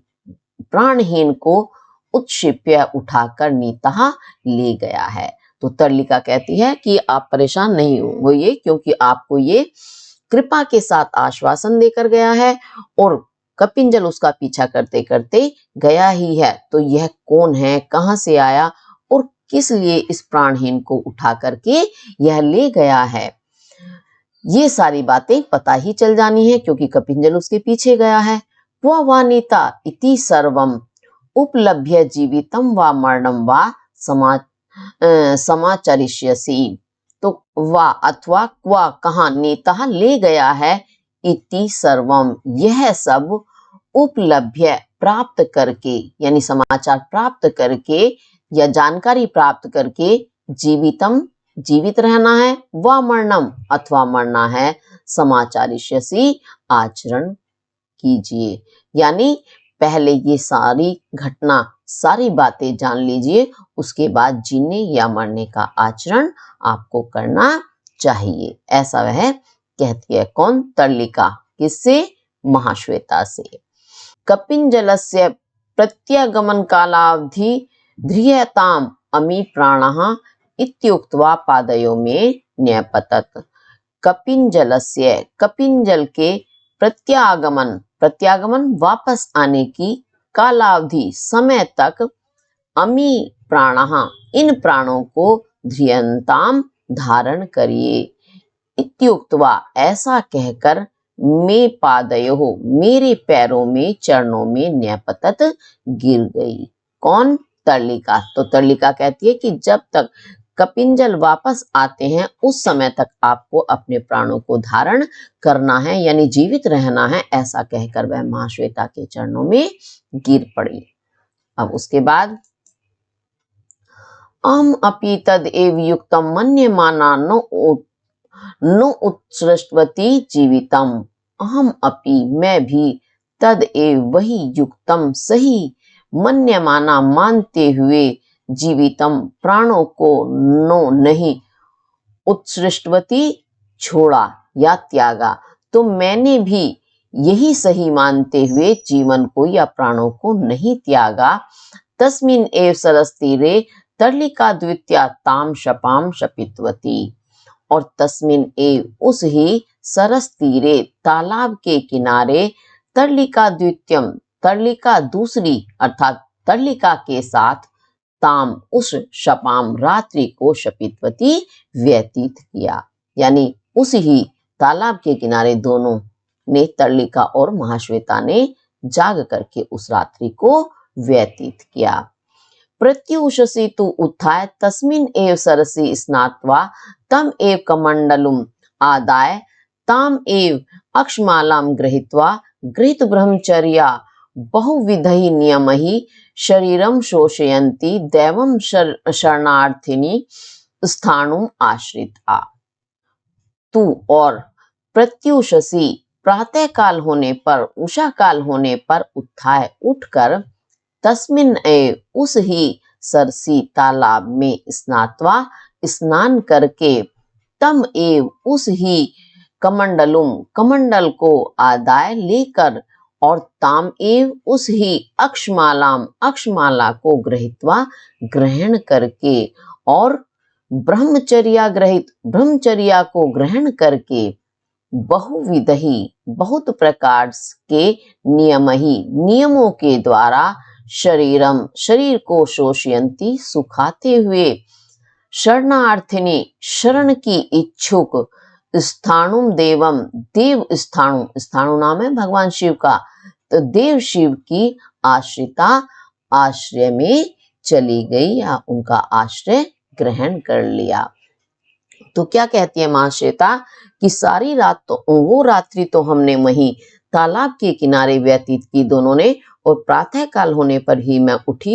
A: प्राणहीन को, उत्क्षिप्य उठाकर नीतः ले गया है। तो तर्लिका कहती है कि आप परेशान नहीं होइए, क्योंकि आपको ये कृपा के साथ आश्वासन देकर गया है और कपिंजल उसका पीछा करते करते गया ही है। तो यह कौन है, कहां से आया और किस लिए इस प्राणहीन को उठा करके यह ले गया है, ये सारी बातें पता ही चल जानी है, क्योंकि कपिंजल उसके पीछे गया है। वानीता इति सर्वम उपलभ्य जीवितम वा मरणम वा समाचरिष्यसि। तो वा अथवा क्वा कहा, नीता ले गया है, इति सर्वम यह सब, उपलभ्य प्राप्त करके, यानी समाचार प्राप्त करके या जानकारी प्राप्त करके, जीवितम जीवित रहना है, व मरणम अथवा मरना है, समाचारिष्यसि आचरण कीजिए। यानी पहले ये सारी घटना, सारी बातें जान लीजिए, उसके बाद जीने या मरने का आचरण आपको करना चाहिए। ऐसा वह कहती है। कौन? तर्लिका। किससे? महाश्वेता से। कपिंजलस्य प्रत्यागमन कालावधि ध्रियताम अमी प्राणः इत्युक्त्वा पादयों में न्यपतत। कपिंजलस्य, कपिंजल के प्रत्यागमन, प्रत्यागमन वापस आने की, कालावधि समय तक, अमी प्राणः इन प्राणों को, ध्रियंताम धारण करिए, इत्युक्त्वा ऐसा कहकर, मे पादयोः मेरे पैरों में, चरणों में, न्यपतत गिर गई। कौन? तर्लिका। तो तर्लिका कहती है कि जब तक कपिंजल वापस आते हैं उस समय तक आपको अपने प्राणों को धारण करना है, यानी जीवित रहना है, ऐसा कहकर वह महाश्वेता के चरणों में गिर पड़ी। अब उसके बाद, अहम अपि तद एव युक्तम मन्यमाना नो उत्सृष्टवती जीवितम। अहम अपि मैं भी, तद एव वही, युक्तम सही, मन्यमाना मानते हुए, जीवितम प्राणों को, नो नहीं, उत्सृष्टवती छोड़ा या त्यागा। तो मैंने भी यही सही मानते हुए जीवन को या प्राणों को नहीं त्यागा। तस्मिन् एव सरस्तीरे तर्लिका द्वितीया ताम शपाम शपितवती। और तस्मिन एव उस ही सरस तीरे तालाब के किनारे तरलिका द्वितीयम तरलिका दूसरी अर्थात तरलिका के साथ ताम उस शपाम रात्रि को शपितवती व्यतीत किया। यानी उस ही तालाब के किनारे दोनों ने तरलिका और महाश्वेता ने जाग करके उस रात्रि को व्यतीत किया। प्रत्युषसी तु उत्थाय तस्मिन् एव सरसि स्नात्वा तम एव कमंडलुम आदाय ताम एव अक्षमालां गृहीत्वा गृहीत ब्रह्मचर्या बहुविधि नियमैः शरीरं शोषयन्ती दैवं शरणार्थिनी स्थाणुम आश्रिता। तू और प्रत्युषसी प्रातः काल होने पर उषा काल होने पर उत्थाय उठकर तस्मिन एव उस ही सरसी तालाब में स्नात्वा स्नान करके तम एव उस ही कमंडलुम कमंडल को आदाय लेकर और ताम एव उस ही अक्षमालाम अक्षमाला को गृहीत्वा ग्रहण करके और ब्रह्मचर्या ग्रहित ब्रह्मचर्या को ग्रहण करके बहुविधि बहुत प्रकार के नियमों के द्वारा शरीरम शरीर को शोषयंती सुखाते हुए शरणार्थिनी शरण की इच्छुक स्थाणुम देवम देव स्थाणु नाम है भगवान शिव का, तो देव शिव की आश्रिता आश्रय में चली गई या उनका आश्रय ग्रहण कर लिया। तो क्या कहती है महाश्वेता कि सारी रात तो वो रात्रि तो हमने वहीं तालाब के किनारे व्यतीत की दोनों ने, और प्रातः काल होने पर ही मैं उठ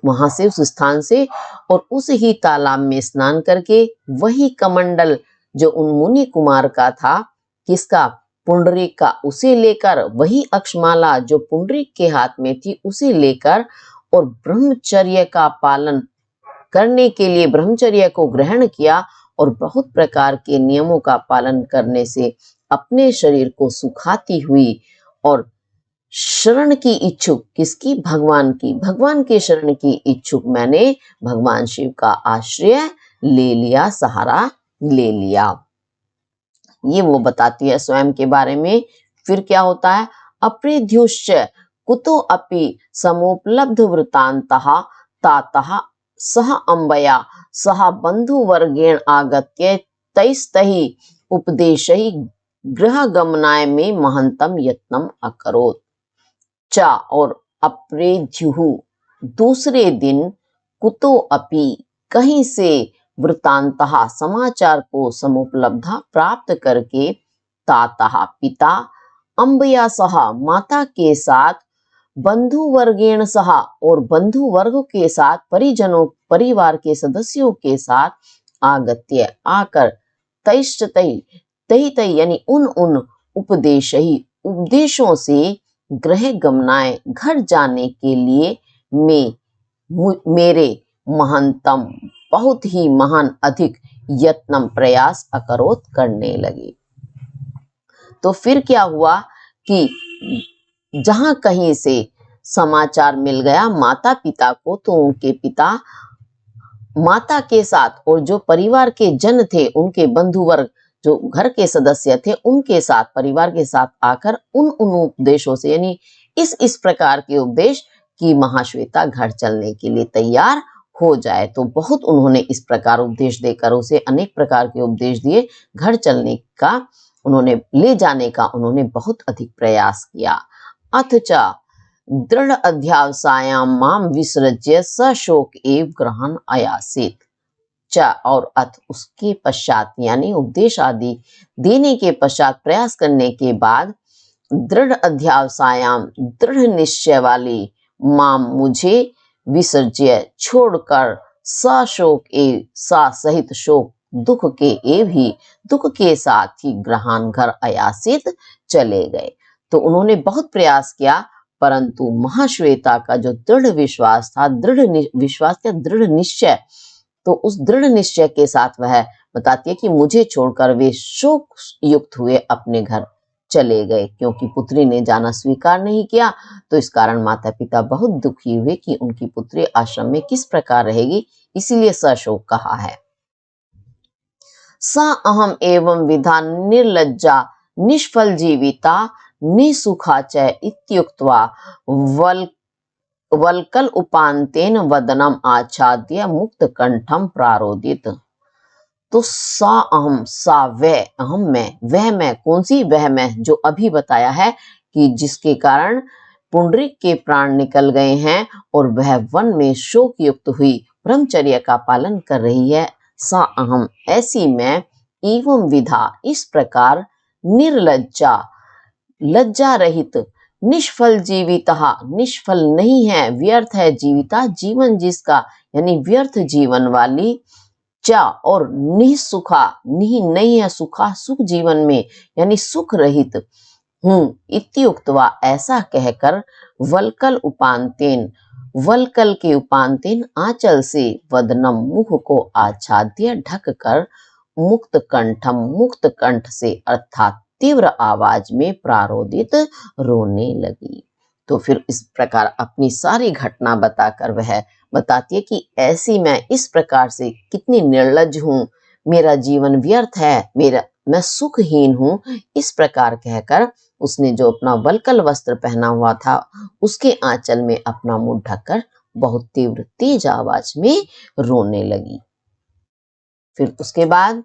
A: वहां से उस स्थान से और उस ही तालाब में स्नान करके वही कमंडल जो उन मुनि कुमार का था, किसका, पुंडरीक का, उसे लेकर वही अक्षमाला जो पुंडरीक के हाथ में थी उसे लेकर और ब्रह्मचर्य का पालन करने के लिए ब्रह्मचर्य को ग्रहण किया और बहुत प्रकार के नियमों का पालन करने से अपने शरीर को सुखाती हुई और शरण की इच्छुक, किसकी, भगवान की, भगवान के शरण की इच्छुक मैंने भगवान शिव का आश्रय ले लिया, सहारा ले लिया। ये वो बताती है स्वयं के बारे में। फिर क्या होता है, अप्रिध्युश्च कुतो अपि समुपलब्ध वृतांतः तातः सह अंबया सह बंधुवर्गेण आगत्य तैस्तहि उपदेशैः गृहगमनाय में महंतम यत्नम अकरोत्। चा और अप्रेध्युः दूसरे दिन, कुतो अपि कहीं से, वृतांतः समाचार को, समुपलब्ध प्राप्त करके, तातः पिता, अंबया सह माता के साथ, बंधु वर्गेण सह और बंधु वर्ग के साथ, परिजनों परिवार के सदस्यों के साथ, आगत्य आकर, तैष्टतै तही तही यानी उन उपदेशों से, गृह गमनाय घर जाने के लिए, मेरे महंतम बहुत ही महान अधिक यत्नम प्रयास अकरोत करने लगी। तो फिर क्या हुआ कि जहां कहीं से समाचार मिल गया माता पिता को, तो उनके पिता माता के साथ और जो परिवार के जन थे, उनके बंधु वर्ग जो घर के सदस्य थे, उनके साथ, परिवार के साथ आकर उन उपदेशों से, यानी इस प्रकार के उपदेश कि महाश्वेता घर चलने के लिए तैयार हो जाए। तो बहुत उन्होंने इस प्रकार उपदेश देकर उसे अनेक प्रकार के उपदेश दिए। घर चलने का उन्होंने, ले जाने का उन्होंने बहुत अधिक प्रयास किया। अथच दृढ़ अध्यावसायां माम विसृज्य सशोक एव ग्रहण आयासित। च और अथ उसके पश्चात, यानी उपदेश आदि देने के पश्चात, प्रयास करने के बाद, दृढ़ अध्यावसायाम दृढ़ निश्चय वाली, माम मुझे, विसर्ज्य छोड़कर, सशोक एव सा सहित शोक दुख के एव ही दुख के साथ ही ग्रहण घर आयासित चले गए। तो उन्होंने बहुत प्रयास किया, परंतु महाश्वेता का जो दृढ़ विश्वास था, दृढ़ विश्वास या दृढ़ निश्चय, तो उस दृढ़ निश्चय के साथ वह बताती है कि मुझे छोड़कर वे शोक युक्त हुए अपने घर चले गए, क्योंकि पुत्री ने जाना स्वीकार नहीं किया। तो इस कारण माता पिता बहुत दुखी हुए कि उनकी पुत्री आश्रम में किस प्रकार रहेगी, इसीलिए सशोक कहा है। सा अहम एवं विधा निर्लज्जा निष्फल जीविता निसुखा च इत्युक्त्वा वल्कल उपान्तेन वदनम आच्छाद्य मुक्त कंठम प्रारोदित। तो सा अहम, सा वह, अहम वह मैं, कौन सी वह मैं जो अभी बताया है कि जिसके कारण पुंडरीक के प्राण निकल गए हैं और वह वन में शोक युक्त हुई ब्रह्मचर्य का पालन कर रही है। सा अहम, ऐसी मैं, एवं विधा, इस प्रकार, निर्लज्जा, लज्जा रहित, निष्फल जीविता, निष्फल नहीं है, व्यर्थ है, जीविता, जीवन जिसका, यानी व्यर्थ जीवन वाली, चा, और निसुखा, नहीं है सुखा, सुख जीवन में, यानी सुख रहित हूं, इत्युक्त्वा, ऐसा कहकर, वल्कल उपान्तेन, वल्कल के उपान्तेन, आंचल से, वदनम, मुख को आच्छाद्य ढक कर, मुक्त कंठम, मुक्त कंठ से अर्थात तीव्र आवाज में प्रारोदित रोने लगी। तो फिर इस प्रकार अपनी सारी घटना बताकर वह बताती है कि ऐसी मैं इस प्रकार से कितनी निर्लज्ज हूं, मेरा जीवन व्यर्थ है, मैं सुखहीन हूं, इस प्रकार कहकर उसने जो अपना वल्कल वस्त्र पहना हुआ था उसके आंचल में अपना मुंह ढककर बहुत तीव्र तेज आवाज में रोने लगी। फिर उसके बाद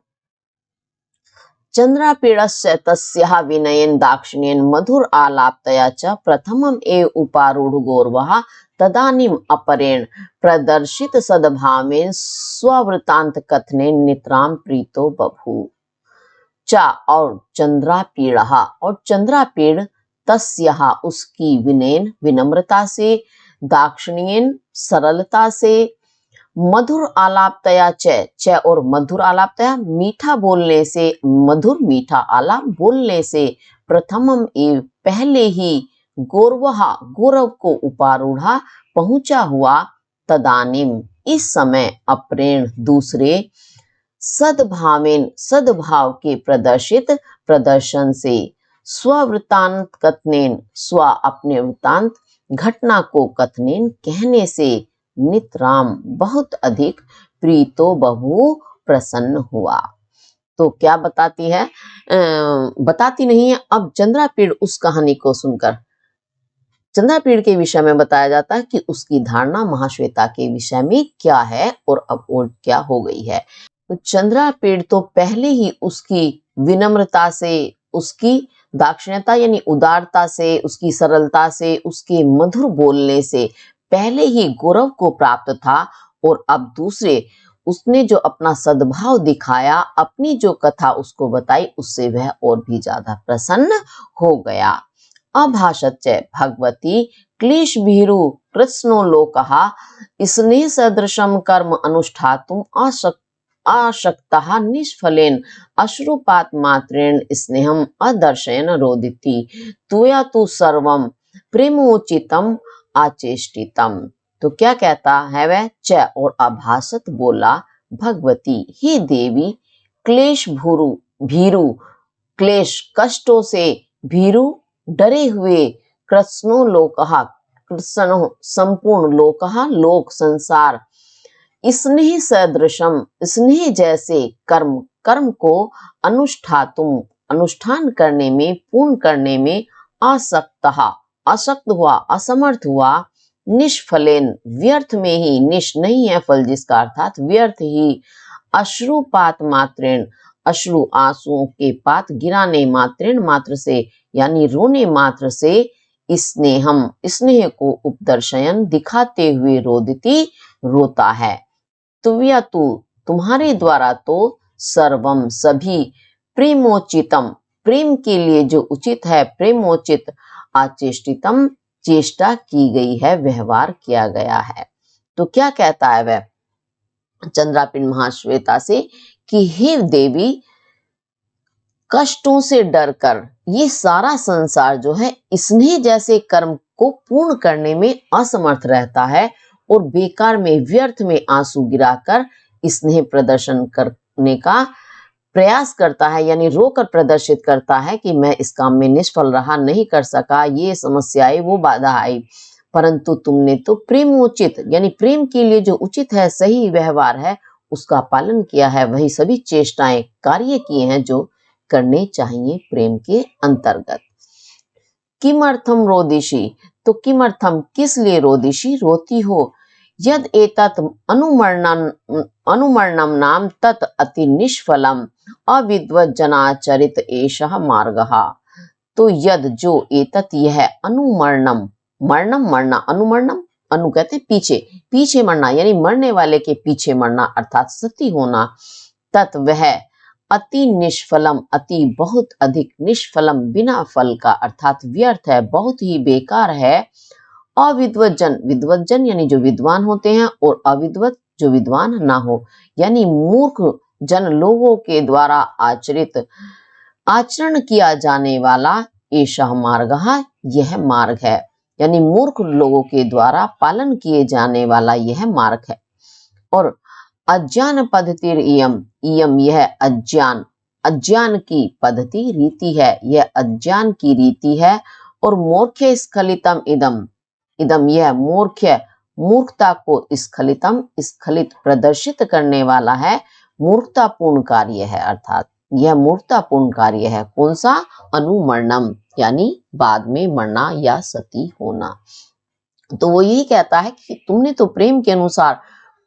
A: चंद्रापीडस्य तस्याः विनयेन दाक्षिण्येन मधुर आलापतया च प्रथमम् एव उपारूढ़ गौरवः तदानीम् अपरेण प्रदर्शित सद्भावेन स्ववृत्तांत कथनेन नितराम प्रीतो बभूव। चा, और चंद्रापीड़ः, और चंद्रापीड़, तस्याः, उसकी, विनयन, विनम्रता से, दाक्षिण्येन, सरलता से, मधुर आलापतया च, और मधुर आलापतया, मीठा बोलने से, मधुर मीठा, आलाप बोलने से, प्रथमम एव, पहले ही, गौरवहा, गौरव को, उपारूढ़ा, पहुंचा हुआ, तदानीम, इस समय, अप्रेण, दूसरे, सद्भावेन, सद्भाव के प्रदर्शित, प्रदर्शन से, स्ववृत्तांत कथनेन, स्व, अपने वृत्तांत, घटना को कथनेन, कहने से, नितराम, बहुत अधिक, प्रीतो बहु, प्रसन्न हुआ। तो क्या बताती है, बताती नहीं है, अब चंद्रापीड़ उस कहानी को सुनकर चंद्रापीड़ के विषय में बताया जाता है कि उसकी धारणा महाश्वेता के विषय में क्या है और अब वो क्या हो गई है। तो चंद्रापीड़ तो पहले ही उसकी विनम्रता से, उसकी दाक्षिण्यता यानी उदारता से, उसकी सरलता से, उसके मधुर बोलने से पहले ही गौरव को प्राप्त था, और अब दूसरे, उसने जो अपना सद्भाव दिखाया, अपनी जो कथा उसको बताई, उससे वह और भी ज्यादा प्रसन्न हो गया। अभाषत च भगवती क्लेश भीरु कृत्स्नो लोकः स्नेह सदृशम कर्म अनुष्ठातुम आशक्तः निष्फलेन अश्रुपात मात्रेण स्नेहम अदर्शयन रोदिति तुया तु सर्वम प्रेमोचितम आचेष्टितम। तो क्या कहता है वह, च, और अभाषत बोला, भगवती, ही देवी, क्लेश भीरु, क्लेश, कष्टों से, भीरु, डरे हुए, कृत्स्नो लोकः, कृत्स्नो, संपूर्ण, लोकः, लोक, संसार, स्नेह सदृशम, स्नेह जैसे, कर्म, कर्म को, अनुष्ठातुम, अनुष्ठान करने में, पूर्ण करने में, आसक्तः, आसक्त हुआ, असमर्थ हुआ, निष्फलेन, व्यर्थ में ही, निश नहीं है फल जिसका, अर्थात व्यर्थ ही, अश्रुपात मात्रेण, अश्रु, आंसुओं के पात, गिराने, मात्रेण, मात्र से, यानी रोने मात्र से, स्नेहम, स्नेह को, उपदर्शयन, दिखाते हुए, रोदिति, रोता है, तुव्या तु, तुम्हारे द्वारा तो, सर्वम, सभी, प्रेमोचितम, प्रेम के लिए जो उचित है, प्रेमोचित, आचेष्टितम, चेष्टा की गई है, व्यवहार किया गया है। तो क्या कहता है वह चंद्रापीड़ महाश्वेता से कि हे देवी, कष्टों से डरकर ये सारा संसार जो है स्नेह जैसे कर्म को पूर्ण करने में असमर्थ रहता है, और बेकार में, व्यर्थ में आंसू गिराकर स्नेह प्रदर्शन करने का प्रयास करता है, यानी रोकर प्रदर्शित करता है कि मैं इस काम में निष्फल रहा, नहीं कर सका, ये समस्या आई, वो बाधा आई, परंतु तुमने तो प्रेमोचित, यानी प्रेम के लिए जो उचित है, सही व्यवहार है, उसका पालन किया है, वही सभी चेष्टाएं कार्य किए हैं जो करने चाहिए प्रेम के अंतर्गत। किमर्थम रोदिषि, तो किमर्थम किस लिए रोदिषि रोती हो, यद एतत् अनुमरणम नाम तत् अति निष्फलम अविद्वज्जनाचरित एषः मार्गः। तो यद जो एतत् यह अनुमरणम, मरणम मरना, अनुमरणम अनु कहते पीछे, पीछे मरना यानी मरने वाले के पीछे मरना अर्थात सती होना, तत् वह अति निष्फलम, अति बहुत अधिक, निष्फलम बिना फल का अर्थात व्यर्थ है, बहुत ही बेकार है। अविद्वज्जन, विद्वज्जन यानी जो विद्वान होते हैं, और अविद्वत जो विद्वान ना हो, यानी मूर्ख जन लोगों के द्वारा आचरण किया जाने वाला एषः मार्गः, यह मार्ग है, यानी मूर्ख लोगों के द्वारा पालन किए जाने वाला यह मार्ग है। और अज्ञान पद्धतिर इयम, इयम यह अज्ञान, अज्ञान की पद्धति रीति है, यह अज्ञान की रीति है। और मूर्खे स्खलितम इदम, इदम यह मूर्ख्य, मूर्खता को स्खलितम, स्खलित प्रदर्शित करने वाला है, मूर्खतापूर्ण कार्य है, अर्थात यह मूर्खतापूर्ण कार्य है। कौन सा? अनुमरणम यानी बाद में मरना या सती होना। तो वो यही कहता है कि तुमने तो प्रेम के अनुसार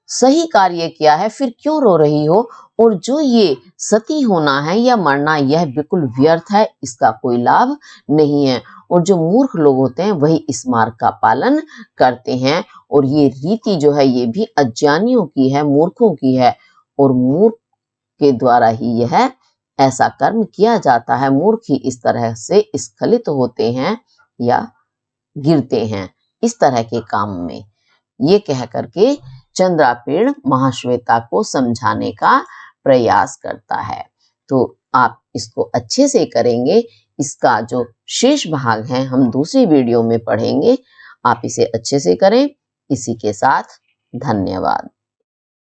A: सही कार्य किया है, फिर क्यों रो रही हो, और जो ये सती होना है या मरना यह बिल्कुल व्यर्थ है, इसका कोई लाभ नहीं है। और जो मूर्ख लोग होते हैं वही इस मार्ग का पालन करते हैं, और ये रीति जो है ये भी अज्ञानियों की है, मूर्खों की है, और मूर्ख के द्वारा ही यह ऐसा कर्म किया जाता है। मूर्ख ही इस तरह से स्खलित होते हैं या गिरते हैं इस तरह के काम में। ये कह करके चंद्रापेड़ महाश्वेता को समझाने का प्रयास करता है। तो आप इसको अच्छे से करेंगे। इसका जो शेष भाग है हम दूसरी वीडियो में पढ़ेंगे। आप इसे अच्छे से करें। इसी के साथ धन्यवाद।